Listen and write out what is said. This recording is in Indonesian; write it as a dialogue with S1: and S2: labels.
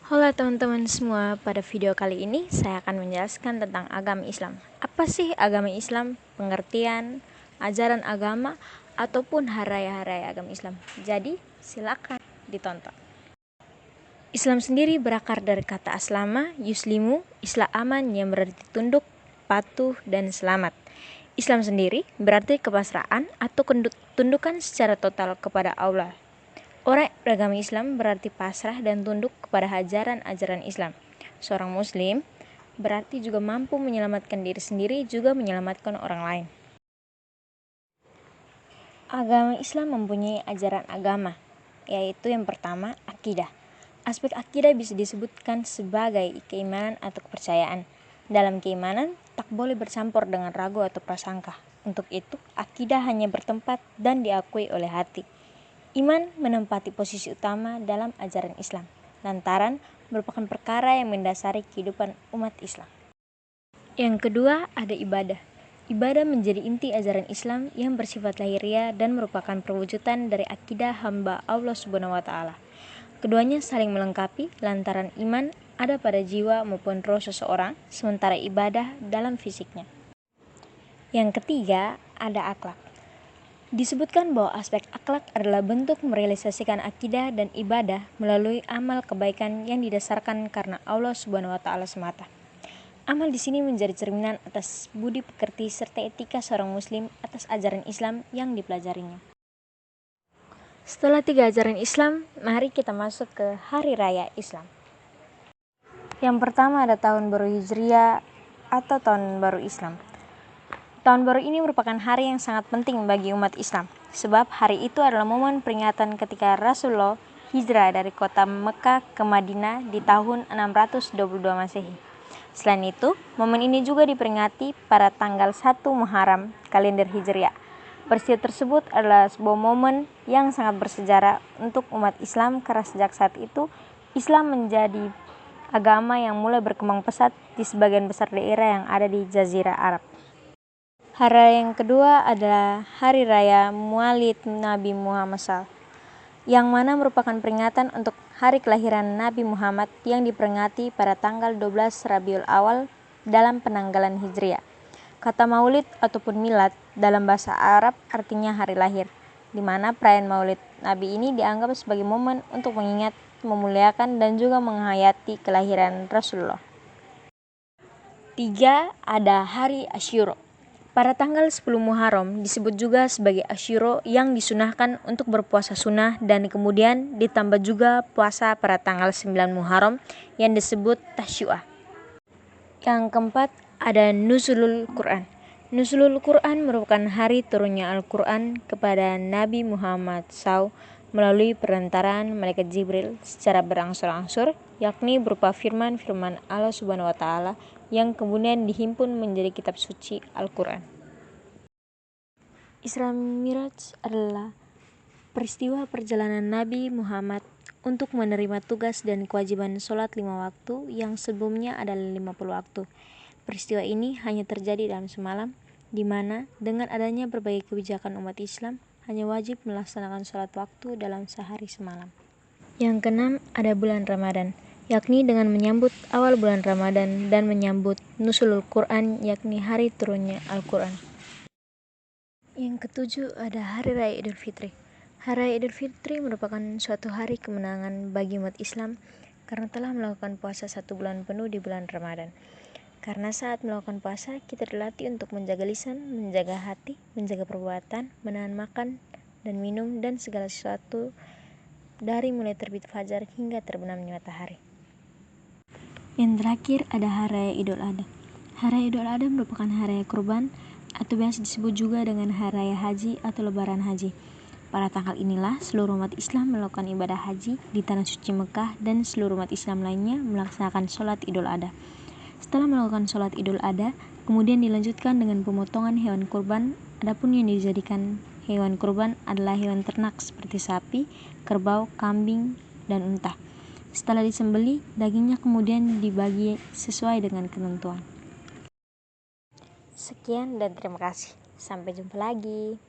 S1: Halo teman-teman semua, pada video kali ini saya akan menjelaskan tentang agama Islam. Apa sih agama Islam, pengertian, ajaran agama, ataupun hari raya agama Islam. Jadi silakan ditonton. Islam sendiri berakar dari kata aslama, yuslimu, islaaman yang berarti tunduk, patuh, dan selamat. Islam sendiri berarti kepasrahan atau tundukan secara total kepada Allah. Orang beragama Islam berarti pasrah dan tunduk kepada ajaran-ajaran Islam. Seorang Muslim berarti juga mampu menyelamatkan diri sendiri, juga menyelamatkan orang lain. Agama Islam mempunyai ajaran agama, yaitu yang pertama, akidah. Aspek akidah bisa disebutkan sebagai keimanan atau kepercayaan. Dalam keimanan, tak boleh bercampur dengan ragu atau prasangka. Untuk itu, akidah hanya bertempat dan diakui oleh hati. Iman menempati posisi utama dalam ajaran Islam, lantaran merupakan perkara yang mendasari kehidupan umat Islam. Yang kedua, ada ibadah. Ibadah menjadi inti ajaran Islam yang bersifat lahiriah dan merupakan perwujudan dari akidah hamba Allah Subhanahu wa Ta'ala. Keduanya saling melengkapi lantaran iman ada pada jiwa maupun roh seseorang, sementara ibadah dalam fisiknya. Yang ketiga, ada akhlak. Disebutkan bahwa aspek akhlak adalah bentuk merealisasikan akidah dan ibadah melalui amal kebaikan yang didasarkan karena Allah Subhanahu wa Ta'ala semata. Amal di sini menjadi cerminan atas budi pekerti serta etika seorang muslim atas ajaran Islam yang dipelajarinya. Setelah 3 ajaran Islam, mari kita masuk ke hari raya Islam. Yang pertama ada tahun baru Hijriah atau tahun baru Islam. Tahun baru ini merupakan hari yang sangat penting bagi umat Islam, sebab hari itu adalah momen peringatan ketika Rasulullah hijrah dari kota Mekah ke Madinah di tahun 622 Masehi. Selain itu, momen ini juga diperingati pada tanggal 1 Muharram kalender Hijriah. Peristiwa tersebut adalah sebuah momen yang sangat bersejarah untuk umat Islam karena sejak saat itu Islam menjadi agama yang mulai berkembang pesat di sebagian besar daerah yang ada di Jazirah Arab. Hari raya yang kedua adalah Hari Raya Maulid Nabi Muhammad SAW, yang mana merupakan peringatan untuk hari kelahiran Nabi Muhammad yang diperingati pada tanggal 12 Rabiul Awal dalam penanggalan Hijriah. Kata maulid ataupun milad dalam bahasa Arab artinya hari lahir, di mana perayaan Maulid Nabi ini dianggap sebagai momen untuk mengingat, memuliakan, dan juga menghayati kelahiran Rasulullah. 3. Ada Hari Asyura. Pada tanggal 10 Muharram disebut juga sebagai Asyura yang disunahkan untuk berpuasa sunnah, dan kemudian ditambah juga puasa pada tanggal 9 Muharram yang disebut Tasyu'ah. Yang keempat ada Nuzulul Quran. Nuzulul Quran merupakan hari turunnya Al-Quran kepada Nabi Muhammad SAW melalui perantaraan malaikat Jibril secara berangsur-angsur, yakni berupa firman-firman Allah Subhanahu wa Ta'ala yang kemudian dihimpun menjadi kitab suci Al-Quran. Isra Miraj adalah peristiwa perjalanan Nabi Muhammad untuk menerima tugas dan kewajiban sholat 5 waktu yang sebelumnya adalah 50 waktu. Peristiwa ini hanya terjadi dalam semalam, di mana dengan adanya berbagai kebijakan umat Islam hanya wajib melaksanakan sholat waktu dalam sehari semalam. Yang keenam ada bulan Ramadan, yakni dengan menyambut awal bulan Ramadan dan menyambut Nuzulul Quran, yakni hari turunnya Al-Quran. Yang ketujuh ada Hari Raya Idul Fitri. Hari Raya Idul Fitri merupakan suatu hari kemenangan bagi umat Islam karena telah melakukan puasa 1 bulan penuh di bulan Ramadan. Karena saat melakukan puasa, kita dilatih untuk menjaga lisan, menjaga hati, menjaga perbuatan, menahan makan dan minum, dan segala sesuatu dari mulai terbit fajar hingga terbenamnya matahari. Yang terakhir ada Hari Raya Idul Adha. Hari Raya Idul Adha merupakan hari raya kurban atau biasa disebut juga dengan Hari Raya Haji atau Lebaran Haji. Pada tanggal inilah seluruh umat Islam melakukan ibadah haji di Tanah Suci Mekah, dan seluruh umat Islam lainnya melaksanakan sholat Idul Adha. Setelah melakukan sholat Idul Adha, kemudian dilanjutkan dengan pemotongan hewan kurban. Adapun yang dijadikan hewan kurban adalah hewan ternak seperti sapi, kerbau, kambing, dan unta. Setelah disembelih, dagingnya kemudian dibagi sesuai dengan ketentuan. Sekian dan terima kasih. Sampai jumpa lagi.